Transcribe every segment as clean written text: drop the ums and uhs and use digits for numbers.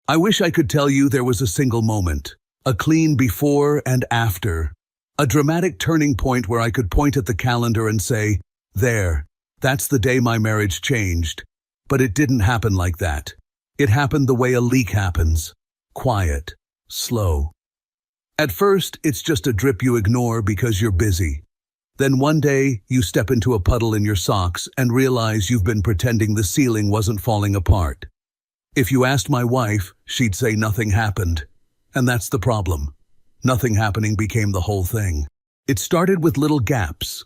I wish I could tell you there was a single moment, a clean before and after, a dramatic turning point where I could point at the calendar and say, there, that's the day my marriage changed. But it didn't happen like that. It happened the way a leak happens. Quiet, slow. At first, it's just a drip you ignore because you're busy. Then one day, you step into a puddle in your socks and realize you've been pretending the ceiling wasn't falling apart. If you asked my wife, she'd say nothing happened. And that's the problem. Nothing happening became the whole thing. It started with little gaps.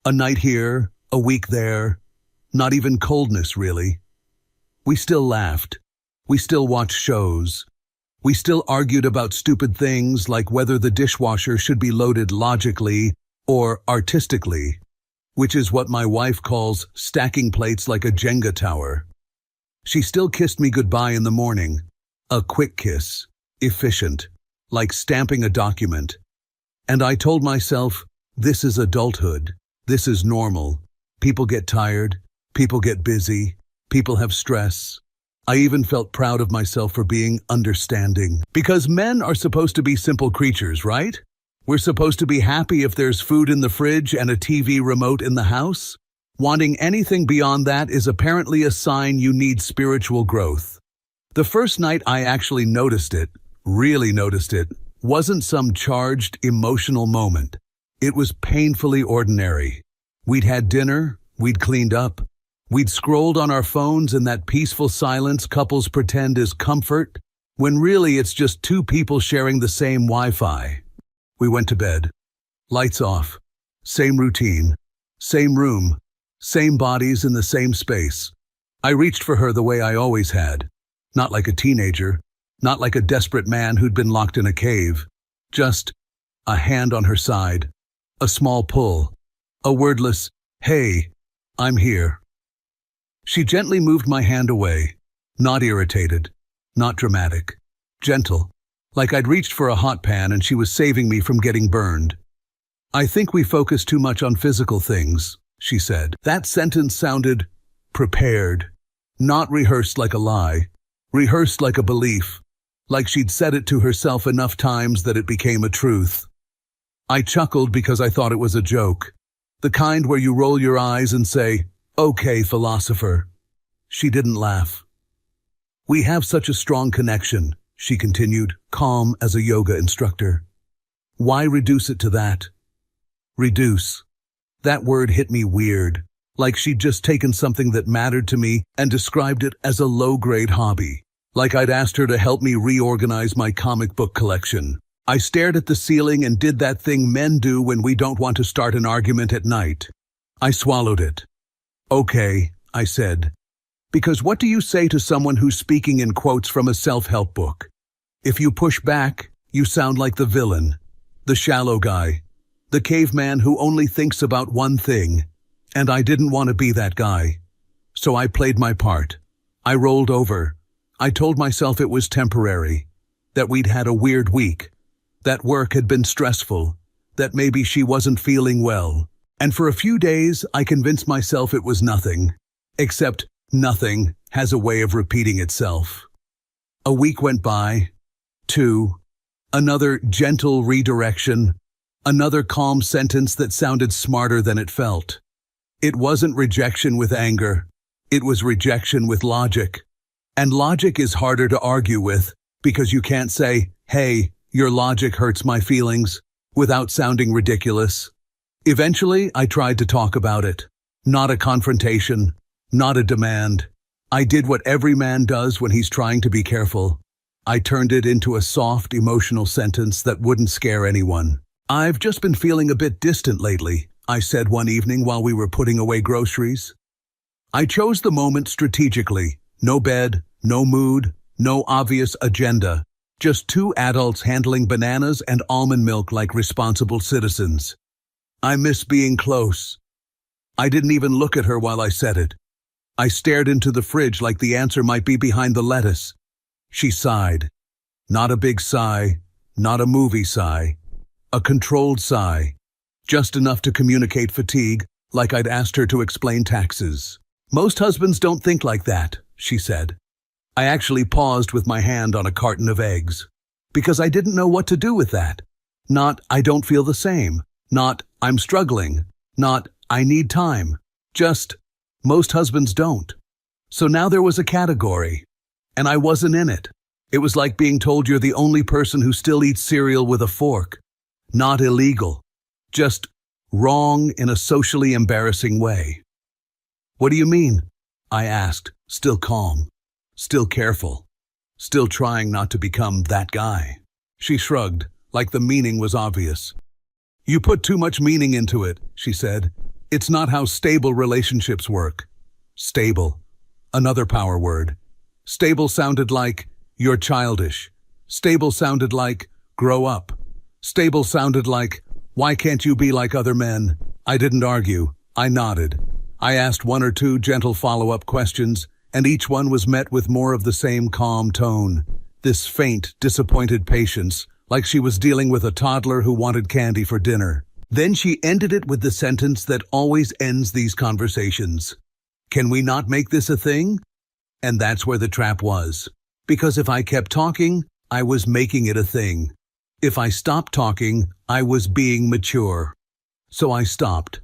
A night here, a week there. Not even coldness, really. We still laughed. We still watched shows. We still argued about stupid things like whether the dishwasher should be loaded logically or artistically, which is what my wife calls stacking plates like a Jenga tower. She still kissed me goodbye in the morning. A quick kiss, efficient, like stamping a document. And I told myself, this is adulthood. This is normal. People get tired. People get busy. People have stress. I even felt proud of myself for being understanding. Because men are supposed to be simple creatures, right? We're supposed to be happy if there's food in the fridge and a TV remote in the house. Wanting anything beyond that is apparently a sign you need spiritual growth. The first night I actually noticed it, really noticed it, wasn't some charged, emotional moment. It was painfully ordinary. We'd had dinner, we'd cleaned up, we'd scrolled on our phones in that peaceful silence couples pretend is comfort, when really it's just two people sharing the same Wi-Fi. We went to bed. Lights off. Same routine. Same room. Same bodies in the same space. I reached for her the way I always had. Not like a teenager. Not like a desperate man who'd been locked in a cave. Just a hand on her side. A small pull. A wordless, hey, I'm here. She gently moved my hand away. Not irritated. Not dramatic. Gentle. Like I'd reached for a hot pan and she was saving me from getting burned. I think we focus too much on physical things, she said. That sentence sounded prepared. Not rehearsed like a lie. Rehearsed like a belief. Like she'd said it to herself enough times that it became a truth. I chuckled because I thought it was a joke. The kind where you roll your eyes and say, okay, philosopher. She didn't laugh. We have such a strong connection, she continued, calm as a yoga instructor. Why reduce it to that? Reduce. That word hit me weird, like she'd just taken something that mattered to me and described it as a low-grade hobby. Like I'd asked her to help me reorganize my comic book collection. I stared at the ceiling and did that thing men do when we don't want to start an argument at night. I swallowed it. Okay, I said. Because what do you say to someone who's speaking in quotes from a self-help book? If you push back, you sound like the villain, the shallow guy, the caveman who only thinks about one thing. And I didn't want to be that guy. So I played my part. I rolled over. I told myself it was temporary, that we'd had a weird week, that work had been stressful, that maybe she wasn't feeling well. And for a few days, I convinced myself it was nothing. Except nothing has a way of repeating itself. A week went by. 2. Another gentle redirection. Another calm sentence that sounded smarter than it felt. It wasn't rejection with anger. It was rejection with logic. And logic is harder to argue with because you can't say, hey, your logic hurts my feelings, without sounding ridiculous. Eventually, I tried to talk about it. Not a confrontation, not a demand. I did what every man does when he's trying to be careful. I turned it into a soft, emotional sentence that wouldn't scare anyone. I've just been feeling a bit distant lately, I said one evening while we were putting away groceries. I chose the moment strategically. No bed, no mood, no obvious agenda. Just two adults handling bananas and almond milk like responsible citizens. I miss being close. I didn't even look at her while I said it. I stared into the fridge like the answer might be behind the lettuce. She sighed. Not a big sigh, not a movie sigh. A controlled sigh. Just enough to communicate fatigue, like I'd asked her to explain taxes. Most husbands don't think like that, she said. I actually paused with my hand on a carton of eggs. Because I didn't know what to do with that. Not, I don't feel the same. Not, I'm struggling. Not, I need time. Just, most husbands don't. So now there was a category. And I wasn't in it. It was like being told you're the only person who still eats cereal with a fork. Not illegal. Just wrong in a socially embarrassing way. What do you mean? I asked, still calm, still careful, still trying not to become that guy. She shrugged, like the meaning was obvious. You put too much meaning into it, she said. It's not how stable relationships work. Stable. Another power word. Stable sounded like, you're childish. Stable sounded like, grow up. Stable sounded like, why can't you be like other men? I didn't argue. I nodded. I asked one or two gentle follow-up questions, and each one was met with more of the same calm tone. This faint, disappointed patience, like she was dealing with a toddler who wanted candy for dinner. Then she ended it with the sentence that always ends these conversations. Can we not make this a thing? And that's where the trap was. Because if I kept talking, I was making it a thing. If I stopped talking, I was being mature. So I stopped.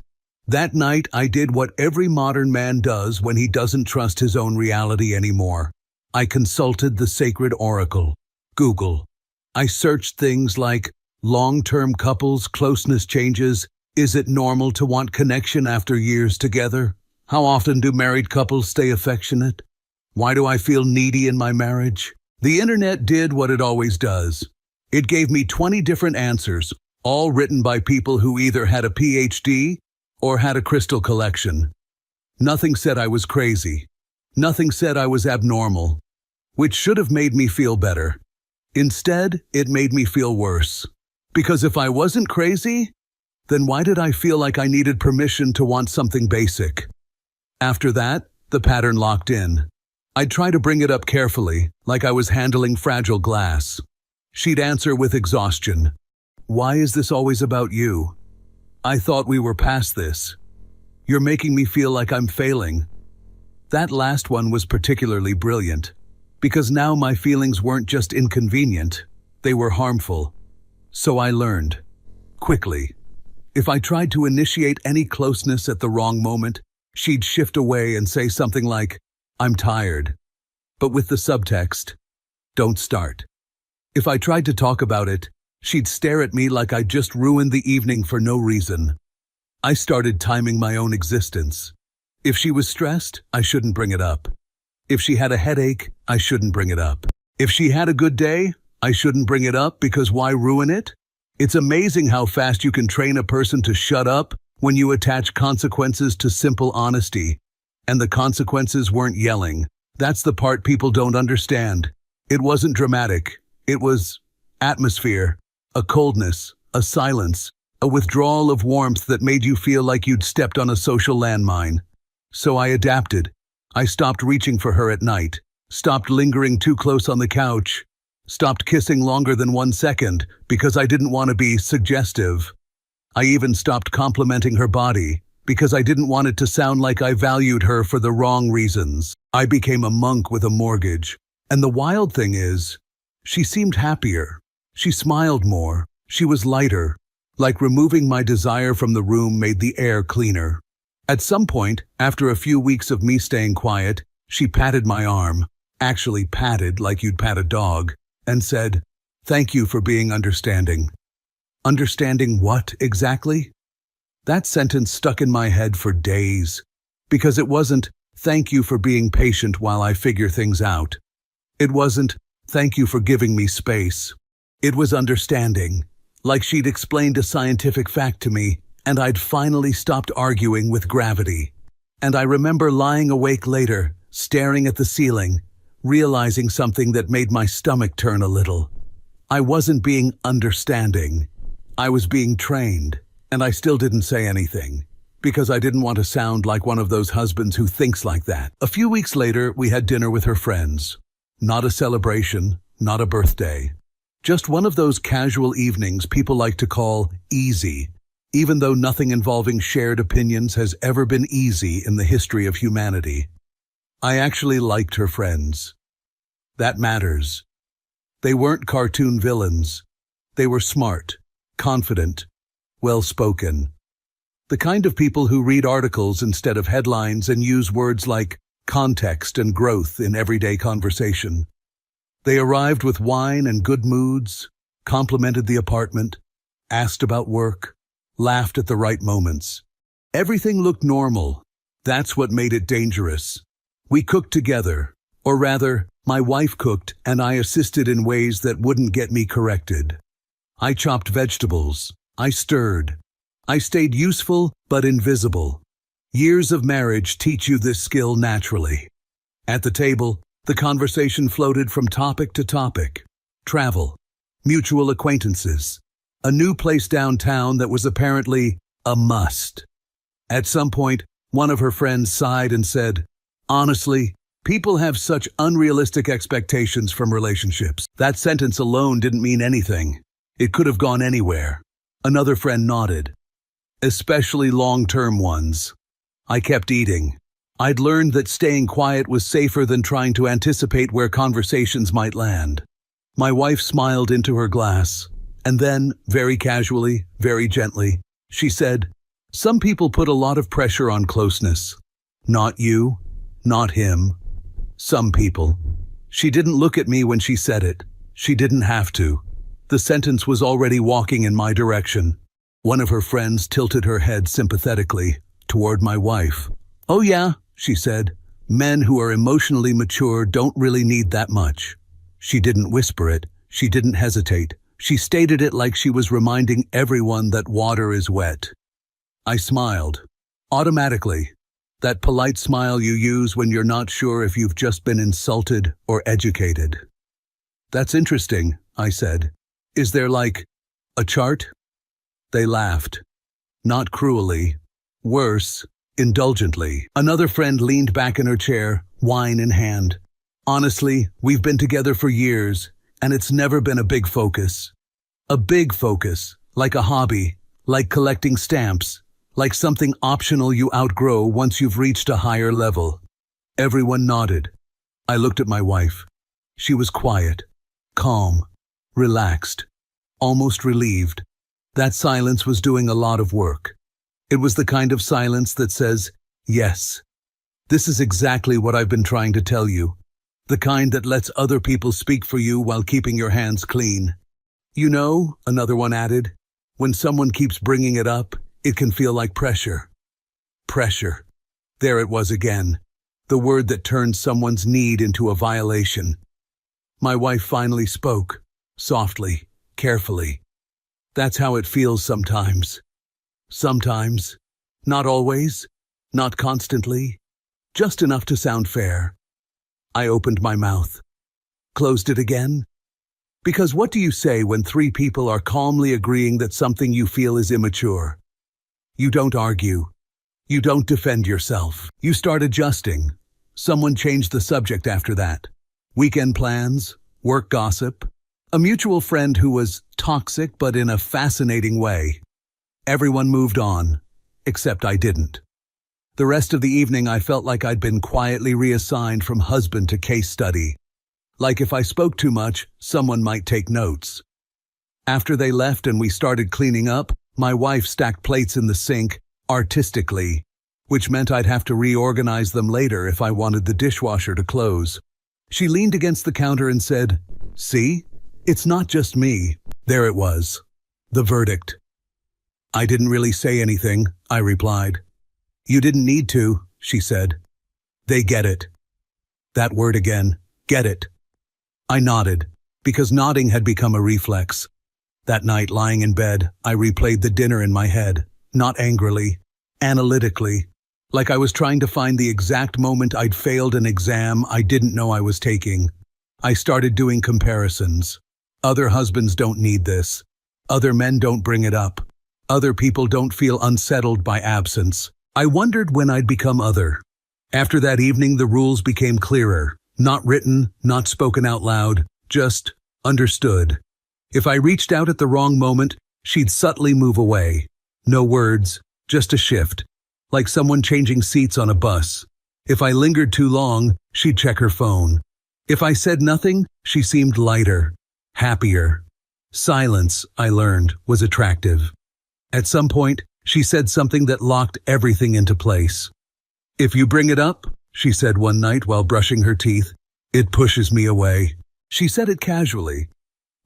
That night, I did what every modern man does when he doesn't trust his own reality anymore. I consulted the sacred oracle, Google. I searched things like, long-term couples, closeness changes, is it normal to want connection after years together? How often do married couples stay affectionate? Why do I feel needy in my marriage? The internet did what it always does. It gave me 20 different answers, all written by people who either had a PhD or had a crystal collection. Nothing said I was crazy. Nothing said I was abnormal, which should have made me feel better. Instead, it made me feel worse. Because if I wasn't crazy, then why did I feel like I needed permission to want something basic? After that, the pattern locked in. I'd try to bring it up carefully, like I was handling fragile glass. She'd answer with exhaustion. Why is this always about you? I thought we were past this. You're making me feel like I'm failing. That last one was particularly brilliant, because now my feelings weren't just inconvenient, they were harmful. So I learned, quickly. If I tried to initiate any closeness at the wrong moment, she'd shift away and say something like, I'm tired. But with the subtext, don't start. If I tried to talk about it, she'd stare at me like I'd just ruined the evening for no reason. I started timing my own existence. If she was stressed, I shouldn't bring it up. If she had a headache, I shouldn't bring it up. If she had a good day, I shouldn't bring it up because why ruin it? It's amazing how fast you can train a person to shut up when you attach consequences to simple honesty. And the consequences weren't yelling. That's the part people don't understand. It wasn't dramatic. It was atmosphere, a coldness, a silence, a withdrawal of warmth that made you feel like you'd stepped on a social landmine. So I adapted. I stopped reaching for her at night, stopped lingering too close on the couch, stopped kissing longer than 1 second because I didn't want to be suggestive. I even stopped complimenting her body because I didn't want it to sound like I valued her for the wrong reasons. I became a monk with a mortgage. And the wild thing is, she seemed happier. She smiled more. She was lighter. Like removing my desire from the room made the air cleaner. At some point, after a few weeks of me staying quiet, she patted my arm, actually patted like you'd pat a dog, and said, "Thank you for being understanding." Understanding what exactly? That sentence stuck in my head for days, because it wasn't, "Thank you for being patient while I figure things out." It wasn't, "Thank you for giving me space." It was understanding, like she'd explained a scientific fact to me, and I'd finally stopped arguing with gravity. And I remember lying awake later, staring at the ceiling, realizing something that made my stomach turn a little. I wasn't being understanding. I was being trained, and I still didn't say anything, because I didn't want to sound like one of those husbands who thinks like that. A few weeks later, we had dinner with her friends. Not a celebration, not a birthday. Just one of those casual evenings people like to call easy, even though nothing involving shared opinions has ever been easy in the history of humanity. I actually liked her friends. That matters. They weren't cartoon villains. They were smart, confident, well-spoken. The kind of people who read articles instead of headlines and use words like context and growth in everyday conversation. They arrived with wine and good moods, complimented the apartment, asked about work, laughed at the right moments. Everything looked normal. That's what made it dangerous. We cooked together, or rather, my wife cooked and I assisted in ways that wouldn't get me corrected. I chopped vegetables. I stirred. I stayed useful but invisible. Years of marriage teach you this skill naturally. At the table, the conversation floated from topic to topic. Travel, mutual acquaintances, a new place downtown that was apparently a must. At some point, one of her friends sighed and said, "Honestly, people have such unrealistic expectations from relationships." That sentence alone didn't mean anything. It could have gone anywhere. Another friend nodded. Especially long-term ones. I kept eating. I'd learned that staying quiet was safer than trying to anticipate where conversations might land. My wife smiled into her glass, and then, very casually, very gently, she said, "Some people put a lot of pressure on closeness. Not you, not him. Some people." She didn't look at me when she said it. She didn't have to. The sentence was already walking in my direction. One of her friends tilted her head sympathetically toward my wife. "Oh yeah," she said, "men who are emotionally mature don't really need that much." She didn't whisper it. She didn't hesitate. She stated it like she was reminding everyone that water is wet. I smiled. Automatically. That polite smile you use when you're not sure if you've just been insulted or educated. "That's interesting," I said. "Is there like a chart?" They laughed. Not cruelly. Worse, indulgently. Another friend leaned back in her chair, wine in hand. "Honestly, we've been together for years, and it's never been a big focus. A big focus, like a hobby, like collecting stamps, like something optional you outgrow once you've reached a higher level." Everyone nodded. I looked at my wife. She was quiet, calm, relaxed, almost relieved. That silence was doing a lot of work. It was the kind of silence that says, "Yes, this is exactly what I've been trying to tell you." The kind that lets other people speak for you while keeping your hands clean. "You know," another one added, "when someone keeps bringing it up, it can feel like pressure." Pressure. There it was again. The word that turns someone's need into a violation. My wife finally spoke, softly, carefully. "That's how it feels sometimes. Sometimes. Not always. Not constantly. Just enough to sound fair." I opened my mouth. Closed it again. Because what do you say when three people are calmly agreeing that something you feel is immature? You don't argue. You don't defend yourself. You start adjusting. Someone changed the subject after that. Weekend plans, work gossip, a mutual friend who was toxic but in a fascinating way. Everyone moved on, except I didn't. The rest of the evening I felt like I'd been quietly reassigned from husband to case study. Like if I spoke too much, someone might take notes. After they left and we started cleaning up, my wife stacked plates in the sink, artistically, which meant I'd have to reorganize them later if I wanted the dishwasher to close. She leaned against the counter and said, "See? It's not just me." There it was. The verdict. "I didn't really say anything," I replied. "You didn't need to," she said. "They get it." That word again, get it. I nodded, because nodding had become a reflex. That night, lying in bed, I replayed the dinner in my head, not angrily, analytically, like I was trying to find the exact moment I'd failed an exam I didn't know I was taking. I started doing comparisons. Other husbands don't need this. Other men don't bring it up. Other people don't feel unsettled by absence. I wondered when I'd become other. After that evening, the rules became clearer. Not written, not spoken out loud, just understood. If I reached out at the wrong moment, she'd subtly move away. No words, just a shift, like someone changing seats on a bus. If I lingered too long, she'd check her phone. If I said nothing, she seemed lighter, happier. Silence, I learned, was attractive. At some point, she said something that locked everything into place. "If you bring it up," she said one night while brushing her teeth, "it pushes me away." She said it casually,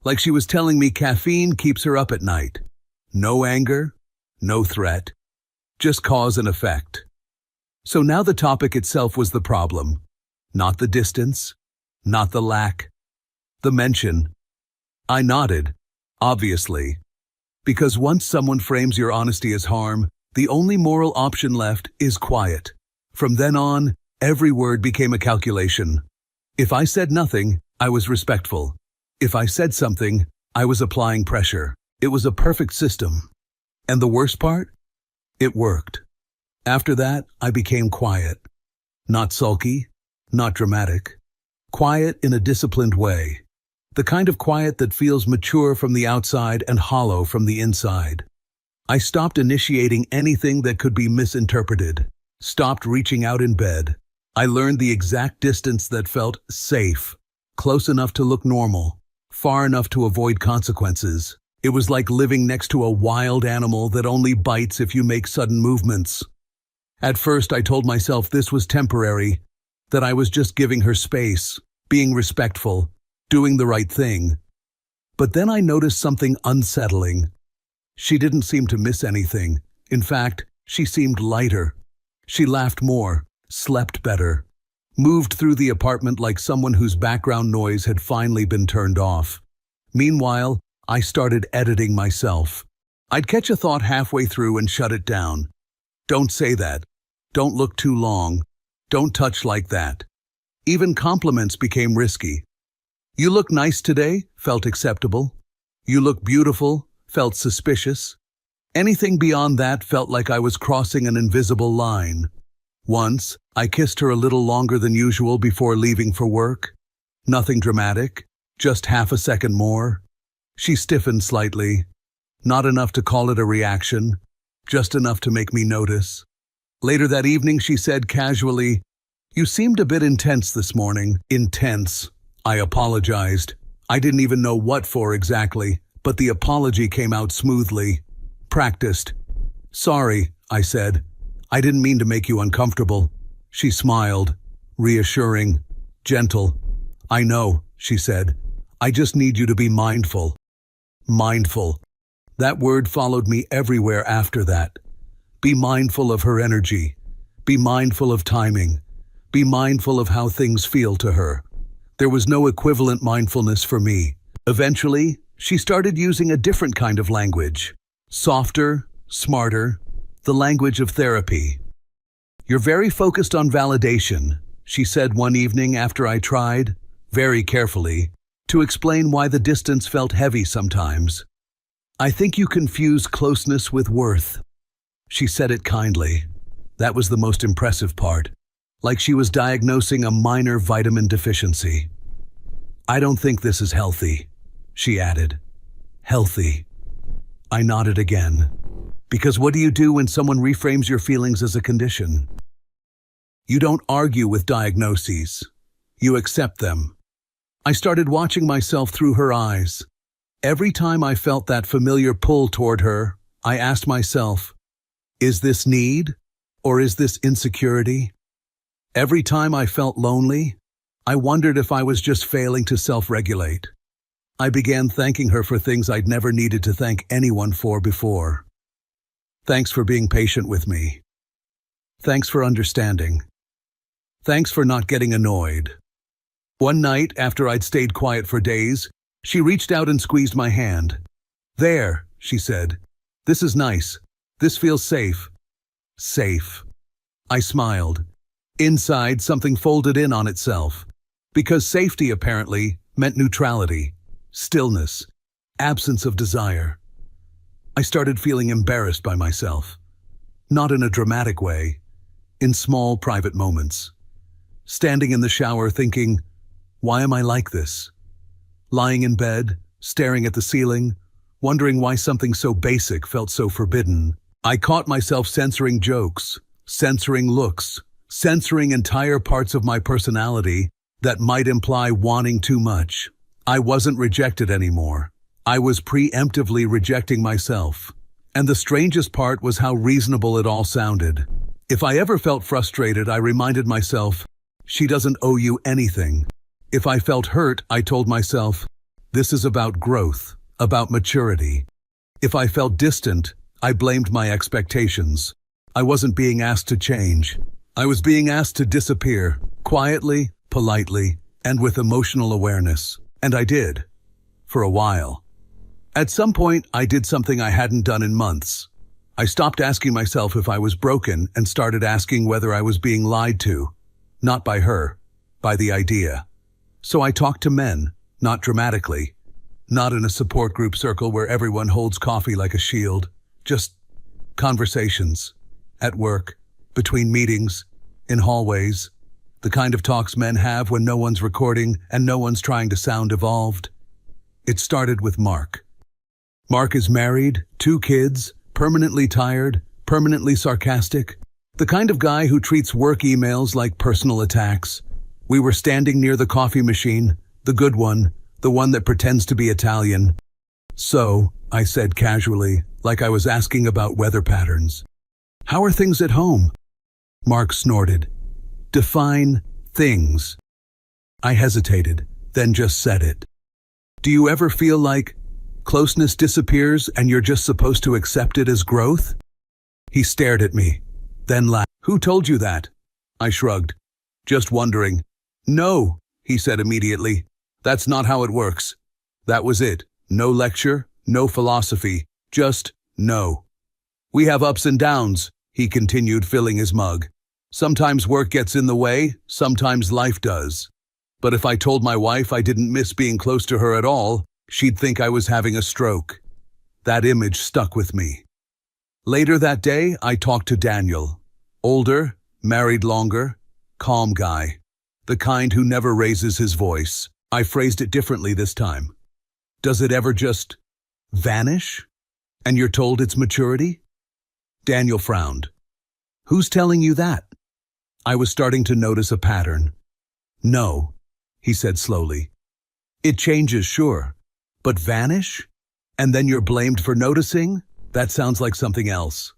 like she was telling me caffeine keeps her up at night. No anger, no threat, just cause and effect. So now the topic itself was the problem, not the distance, not the lack, the mention. I nodded, obviously, because once someone frames your honesty as harm, the only moral option left is quiet. From then on, every word became a calculation. If I said nothing, I was respectful. If I said something, I was applying pressure. It was a perfect system. And the worst part? It worked. After that, I became quiet. Not sulky, not dramatic. Quiet in a disciplined way. The kind of quiet that feels mature from the outside and hollow from the inside. I stopped initiating anything that could be misinterpreted. Stopped reaching out in bed. I learned the exact distance that felt safe. Close enough to look normal. Far enough to avoid consequences. It was like living next to a wild animal that only bites if you make sudden movements. At first, I told myself this was temporary, that I was just giving her space, being respectful, doing the right thing. But then I noticed something unsettling. She didn't seem to miss anything. In fact, she seemed lighter. She laughed more, slept better, moved through the apartment like someone whose background noise had finally been turned off. Meanwhile, I started editing myself. I'd catch a thought halfway through and shut it down. Don't say that. Don't look too long. Don't touch like that. Even compliments became risky. You look nice today, felt acceptable. You look beautiful, felt suspicious. Anything beyond that felt like I was crossing an invisible line. Once, I kissed her a little longer than usual before leaving for work. Nothing dramatic, just half a second more. She stiffened slightly. Not enough to call it a reaction, just enough to make me notice. Later that evening, she said casually, "You seemed a bit intense this morning." Intense. I apologized. I didn't even know what for exactly, but the apology came out smoothly. Practiced. "Sorry," I said. "I didn't mean to make you uncomfortable." She smiled, reassuring, gentle. "I know," she said. "I just need you to be mindful." Mindful. That word followed me everywhere after that. Be mindful of her energy. Be mindful of timing. Be mindful of how things feel to her. There was no equivalent mindfulness for me. Eventually, she started using a different kind of language. Softer, smarter, the language of therapy. "You're very focused on validation," she said one evening after I tried, very carefully, to explain why the distance felt heavy sometimes. "I think you confuse closeness with worth." She said it kindly. That was the most impressive part. Like she was diagnosing a minor vitamin deficiency. "I don't think this is healthy," she added. Healthy. I nodded again. Because what do you do when someone reframes your feelings as a condition? You don't argue with diagnoses. You accept them. I started watching myself through her eyes. Every time I felt that familiar pull toward her, I asked myself, is this need or is this insecurity? Every time I felt lonely, I wondered if I was just failing to self-regulate. I began thanking her for things I'd never needed to thank anyone for before. Thanks for being patient with me. Thanks for understanding. Thanks for not getting annoyed. One night, after I'd stayed quiet for days, she reached out and squeezed my hand. "There," she said. "This is nice. This feels safe." Safe. I smiled. Inside, something folded in on itself. Because safety, apparently, meant neutrality, stillness, absence of desire. I started feeling embarrassed by myself. Not in a dramatic way, in small, private moments. Standing in the shower thinking, why am I like this? Lying in bed, staring at the ceiling, wondering why something so basic felt so forbidden. I caught myself censoring jokes, censoring looks, censoring entire parts of my personality, that might imply wanting too much. I wasn't rejected anymore. I was preemptively rejecting myself. And the strangest part was how reasonable it all sounded. If I ever felt frustrated, I reminded myself, she doesn't owe you anything. If I felt hurt, I told myself, this is about growth, about maturity. If I felt distant, I blamed my expectations. I wasn't being asked to change. I was being asked to disappear, quietly, politely, and with emotional awareness. And I did. For a while. At some point, I did something I hadn't done in months. I stopped asking myself if I was broken and started asking whether I was being lied to. Not by her, by the idea. So I talked to men, not dramatically. Not in a support group circle where everyone holds coffee like a shield. Just conversations. At work, between meetings, in hallways. The kind of talks men have when no one's recording and no one's trying to sound evolved. It started with Mark. Mark is married, 2 kids, permanently tired, permanently sarcastic. The kind of guy who treats work emails like personal attacks. We were standing near the coffee machine, the good one, the one that pretends to be Italian. So, I said casually, like I was asking about weather patterns. How are things at home? Mark snorted. Define things. I hesitated, then just said it. Do you ever feel like closeness disappears and you're just supposed to accept it as growth? He stared at me, then laughed. Who told you that? I shrugged, just wondering. No, he said immediately. That's not how it works. That was it. No lecture, no philosophy, just no. We have ups and downs, he continued, filling his mug. Sometimes work gets in the way, sometimes life does. But if I told my wife I didn't miss being close to her at all, she'd think I was having a stroke. That image stuck with me. Later that day, I talked to Daniel. Older, married longer, calm guy. The kind who never raises his voice. I phrased it differently this time. Does it ever just vanish? And you're told it's maturity? Daniel frowned. Who's telling you that? I was starting to notice a pattern. No, he said slowly. It changes, sure. But vanish? And then you're blamed for noticing? That sounds like something else.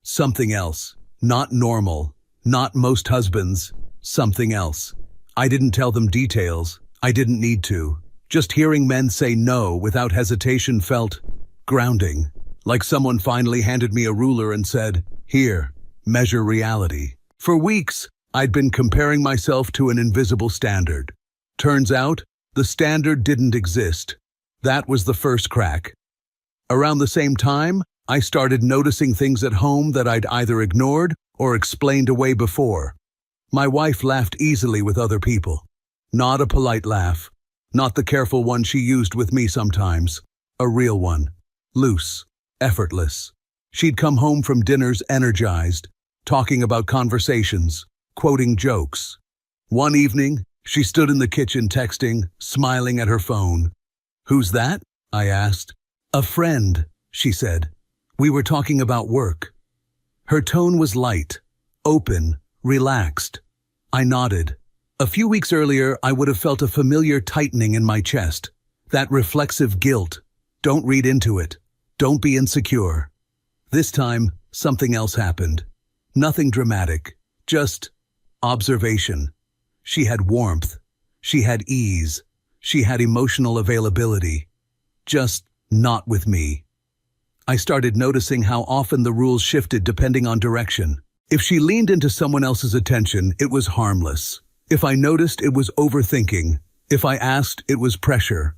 Something else. Not normal. Not most husbands. Something else. I didn't tell them details. I didn't need to. Just hearing men say no without hesitation felt grounding. Like someone finally handed me a ruler and said, here, measure reality. For weeks, I'd been comparing myself to an invisible standard. Turns out, the standard didn't exist. That was the first crack. Around the same time, I started noticing things at home that I'd either ignored or explained away before. My wife laughed easily with other people. Not a polite laugh. Not the careful one she used with me sometimes. A real one. Loose. Effortless. She'd come home from dinners energized, talking about conversations, quoting jokes. One evening, she stood in the kitchen texting, smiling at her phone. Who's that? I asked. A friend, she said. We were talking about work. Her tone was light, open, relaxed. I nodded. A few weeks earlier, I would have felt a familiar tightening in my chest. That reflexive guilt. Don't read into it. Don't be insecure. This time, something else happened. Nothing dramatic, just observation. She had warmth. She had ease. She had emotional availability. Just not with me. I started noticing how often the rules shifted depending on direction. If she leaned into someone else's attention, it was harmless. If I noticed, it was overthinking. If I asked, it was pressure.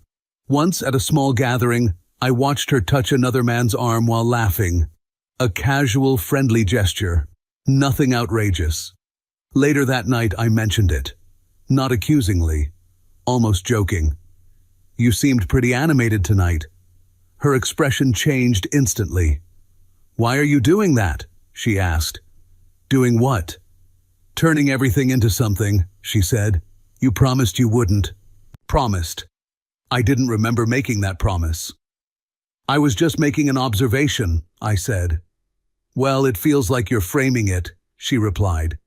Once at a small gathering, I watched her touch another man's arm while laughing. A casual, friendly gesture. Nothing outrageous. Later that night, I mentioned it. Not accusingly, almost joking. You seemed pretty animated tonight. Her expression changed instantly. Why are you doing that? She asked. Doing what? Turning everything into something, she said. You promised you wouldn't. Promised. I didn't remember making that promise. I was just making an observation, I said. Well, it feels like you're framing it, she replied.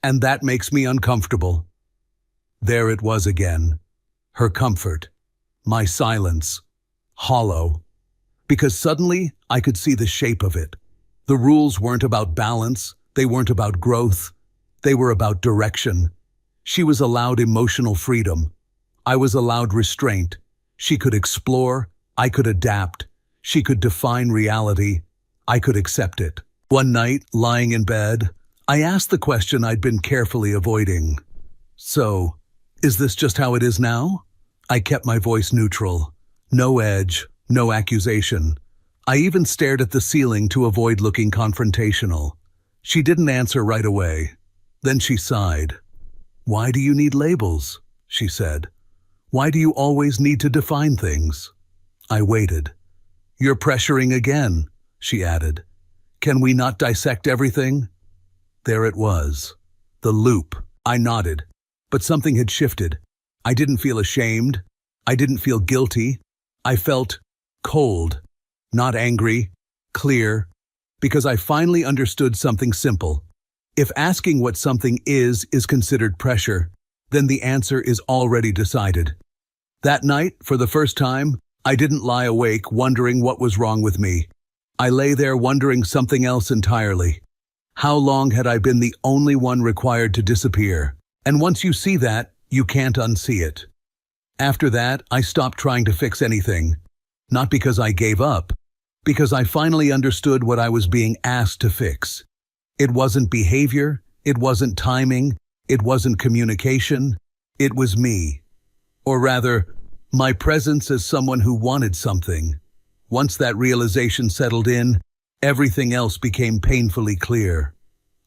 And that makes me uncomfortable. There it was again. Her comfort. My silence. Hollow. Because suddenly I could see the shape of it. The rules weren't about balance, they weren't about growth, they were about direction. She was allowed emotional freedom. I was allowed restraint. She could explore, I could adapt. She could define reality, I could accept it. One night, lying in bed, I asked the question I'd been carefully avoiding. So, is this just how it is now? I kept my voice neutral. No edge, no accusation. I even stared at the ceiling to avoid looking confrontational. She didn't answer right away. Then she sighed. "Why do you need labels?" she said. "Why do you always need to define things?" I waited. "You're pressuring again," she added. "Can we not dissect everything?" There it was. The loop. I nodded. But something had shifted. I didn't feel ashamed. I didn't feel guilty. I felt cold, not angry, clear, because I finally understood something simple. If asking what something is considered pressure, then the answer is already decided. That night, for the first time, I didn't lie awake wondering what was wrong with me. I lay there wondering something else entirely. How long had I been the only one required to disappear? And once you see that, you can't unsee it. After that, I stopped trying to fix anything. Not because I gave up, because I finally understood what I was being asked to fix. It wasn't behavior, it wasn't timing, it wasn't communication, it was me. Or rather, my presence as someone who wanted something. Once that realization settled in, everything else became painfully clear.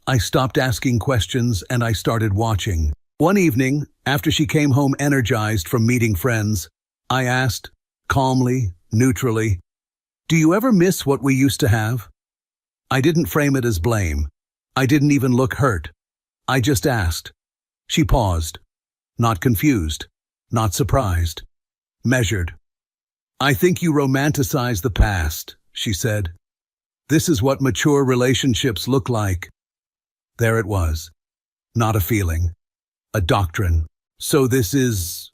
I stopped asking questions and I started watching. One evening, after she came home energized from meeting friends, I asked, calmly, neutrally, "Do you ever miss what we used to have?" I didn't frame it as blame. I didn't even look hurt. I just asked. She paused. Not confused. Not surprised. Measured. "I think you romanticize the past," she said. "This is what mature relationships look like." There it was. Not a feeling. A doctrine. "So this is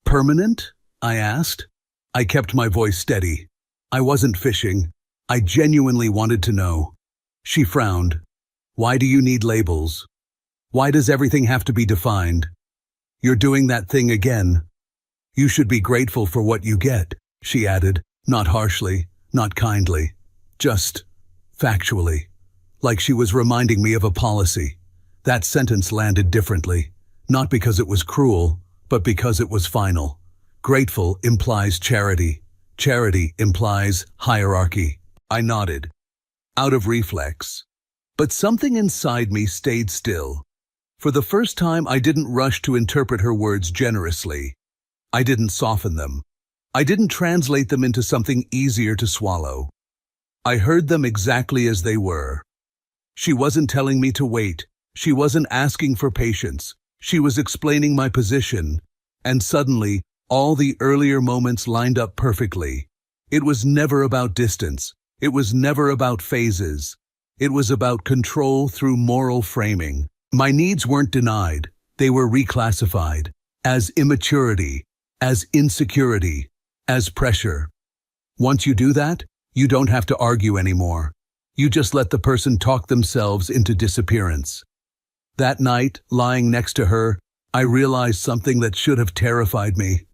permanent?" I asked. I kept my voice steady. I wasn't fishing. I genuinely wanted to know. She frowned. "Why do you need labels? Why does everything have to be defined? You're doing that thing again. You should be grateful for what you get," she added, not harshly, not kindly, just factually, like she was reminding me of a policy. That sentence landed differently, not because it was cruel, but because it was final. Grateful implies charity. Charity implies hierarchy. I nodded, out of reflex. But something inside me stayed still. For the first time, I didn't rush to interpret her words generously. I didn't soften them. I didn't translate them into something easier to swallow. I heard them exactly as they were. She wasn't telling me to wait. She wasn't asking for patience. She was explaining my position. And suddenly, all the earlier moments lined up perfectly. It was never about distance. It was never about phases. It was about control through moral framing. My needs weren't denied. They were reclassified as immaturity, as insecurity, as pressure. Once you do that, you don't have to argue anymore. You just let the person talk themselves into disappearance. That night, lying next to her, I realized something that should have terrified me.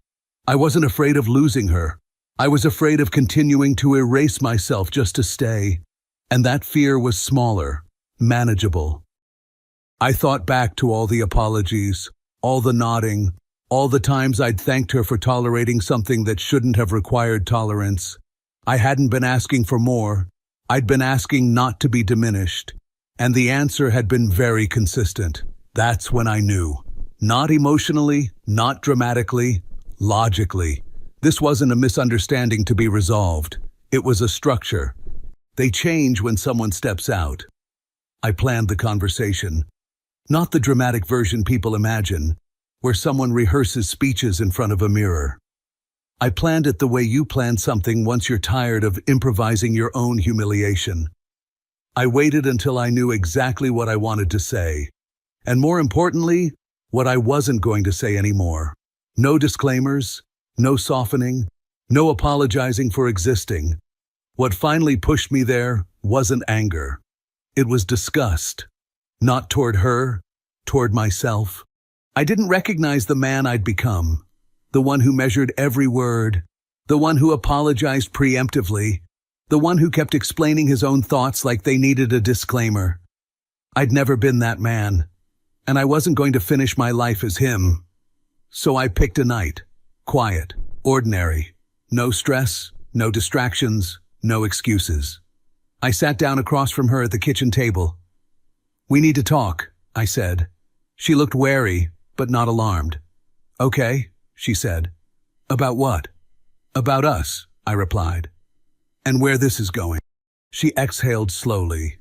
I wasn't afraid of losing her. I was afraid of continuing to erase myself just to stay. And that fear was smaller, manageable. I thought back to all the apologies, all the nodding, all the times I'd thanked her for tolerating something that shouldn't have required tolerance. I hadn't been asking for more. I'd been asking not to be diminished. And the answer had been very consistent. That's when I knew. Not emotionally, not dramatically, logically. This wasn't a misunderstanding to be resolved. It was a structure. They change when someone steps out. I planned the conversation. Not the dramatic version people imagine, where someone rehearses speeches in front of a mirror. I planned it the way you plan something once you're tired of improvising your own humiliation. I waited until I knew exactly what I wanted to say. And more importantly, what I wasn't going to say anymore. No disclaimers, no softening, no apologizing for existing. What finally pushed me there wasn't anger. It was disgust. Not toward her, toward myself. I didn't recognize the man I'd become. The one who measured every word. The one who apologized preemptively. The one who kept explaining his own thoughts like they needed a disclaimer. I'd never been that man, and I wasn't going to finish my life as him. So I picked a night. Quiet, ordinary. No stress, no distractions, no excuses. I sat down across from her at the kitchen table. "We need to talk," I said. She looked wary, but not alarmed. "Okay," she said. "About what?" "About us," I replied. "And where this is going." She exhaled slowly.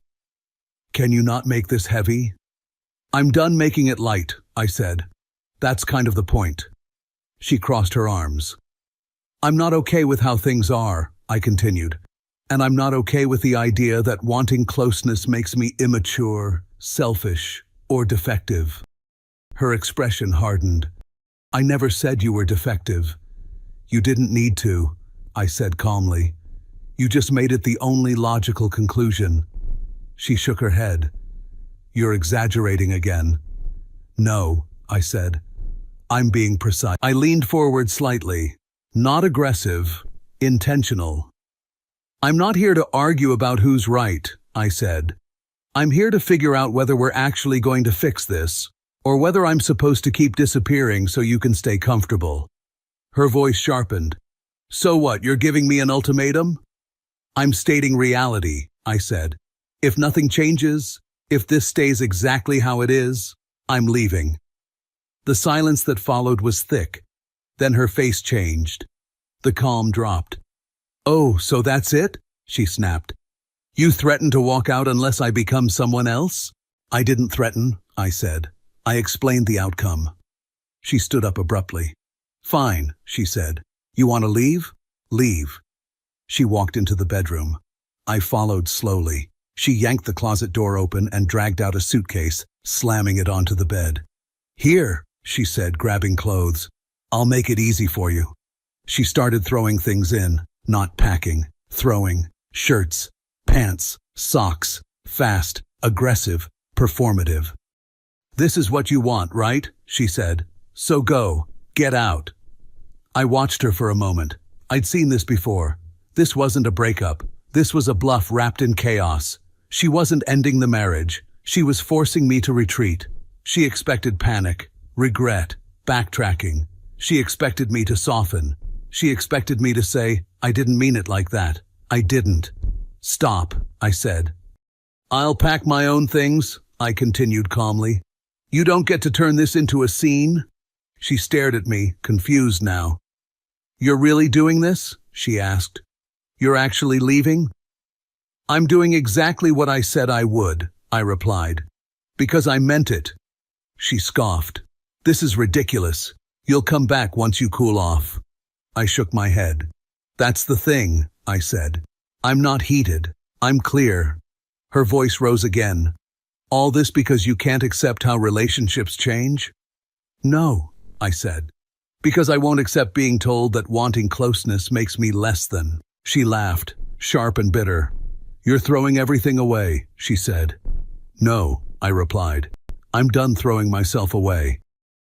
"Can you not make this heavy?" "I'm done making it light," I said. "That's kind of the point." She crossed her arms. "I'm not okay with how things are," I continued. "And I'm not okay with the idea that wanting closeness makes me immature, selfish, or defective." Her expression hardened. "I never said you were defective. You didn't need to," I said calmly. "You just made it the only logical conclusion." She shook her head. "You're exaggerating again." "No," I said. "I'm being precise." I leaned forward slightly. Not aggressive, intentional. "I'm not here to argue about who's right," I said. "I'm here to figure out whether we're actually going to fix this, or whether I'm supposed to keep disappearing so you can stay comfortable." Her voice sharpened. "So what, you're giving me an ultimatum?" "I'm stating reality," I said. "If nothing changes, if this stays exactly how it is, I'm leaving." The silence that followed was thick. Then her face changed. The calm dropped. "Oh, so that's it?" she snapped. "You threaten to walk out unless I become someone else?" "I didn't threaten," I said. "I explained the outcome." She stood up abruptly. "Fine," she said. "You want to leave? Leave." She walked into the bedroom. I followed slowly. She yanked the closet door open and dragged out a suitcase, slamming it onto the bed. "Here," she said, grabbing clothes. "I'll make it easy for you." She started throwing things in, not packing, throwing, shirts, pants, socks, fast, aggressive, performative. "This is what you want, right?" she said. "So go, get out." I watched her for a moment. I'd seen this before. This wasn't a breakup. This was a bluff wrapped in chaos. She wasn't ending the marriage. She was forcing me to retreat. She expected panic, regret, backtracking. She expected me to soften. She expected me to say, "I didn't mean it like that." I didn't. "Stop," I said. "I'll pack my own things," I continued calmly. "You don't get to turn this into a scene." She stared at me, confused now. "You're really doing this?" she asked. "You're actually leaving?" "I'm doing exactly what I said I would," I replied. "Because I meant it." She scoffed. "This is ridiculous. You'll come back once you cool off." I shook my head. "That's the thing," I said. "I'm not heated. I'm clear." Her voice rose again. "All this because you can't accept how relationships change?" "No," I said. "Because I won't accept being told that wanting closeness makes me less than." She laughed, sharp and bitter. "You're throwing everything away," she said. "No," I replied. "I'm done throwing myself away."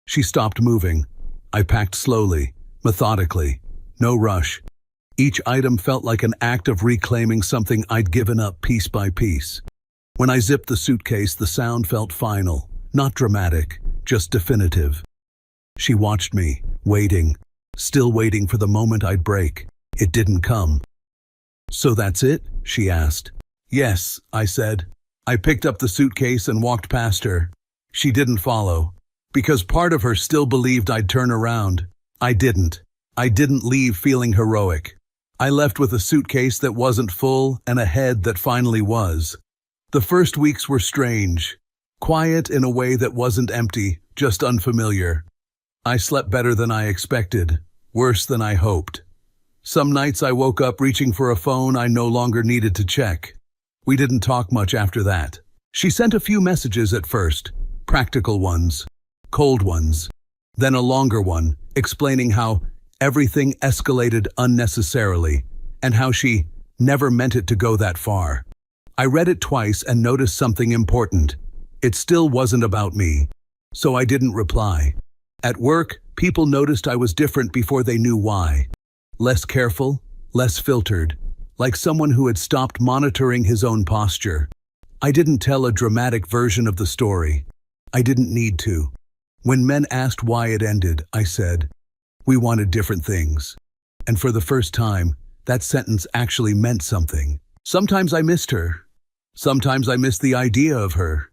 She stopped moving. I packed slowly, methodically, no rush. Each item felt like an act of reclaiming something I'd given up piece by piece. When I zipped the suitcase, the sound felt final, not dramatic, just definitive. She watched me, waiting, still waiting for the moment I'd break. It didn't come. "So that's it?" she asked. "Yes," I said. I picked up the suitcase and walked past her. She didn't follow, because part of her still believed I'd turn around. I didn't. I didn't leave feeling heroic. I left with a suitcase that wasn't full and a head that finally was. The first weeks were strange. Quiet in a way that wasn't empty, just unfamiliar. I slept better than I expected, worse than I hoped. Some nights I woke up reaching for a phone I no longer needed to check. We didn't talk much after that. She sent a few messages at first, practical ones. cold ones, then a longer one, explaining how everything escalated unnecessarily and how she never meant it to go that far. I read it twice and noticed something important. It still wasn't about me, so I didn't reply. At work, people noticed I was different before they knew why. Less careful, less filtered, like someone who had stopped monitoring his own posture. I didn't tell a dramatic version of the story. I didn't need to. When men asked why it ended, I said, "We wanted different things." And for the first time, that sentence actually meant something. Sometimes I missed her. Sometimes I missed the idea of her.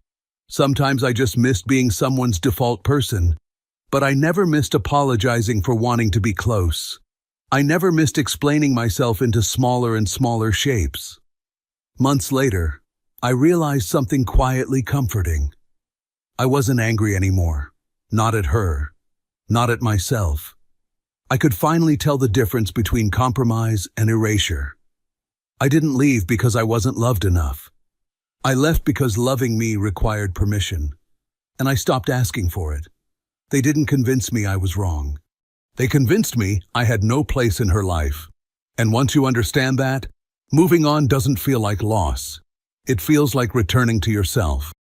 Sometimes I just missed being someone's default person. But I never missed apologizing for wanting to be close. I never missed explaining myself into smaller and smaller shapes. Months later, I realized something quietly comforting. I wasn't angry anymore. Not at her. Not at myself. I could finally tell the difference between compromise and erasure. I didn't leave because I wasn't loved enough. I left because loving me required permission, and I stopped asking for it. They didn't convince me I was wrong. They convinced me I had no place in her life. And once you understand that, moving on doesn't feel like loss. It feels like returning to yourself.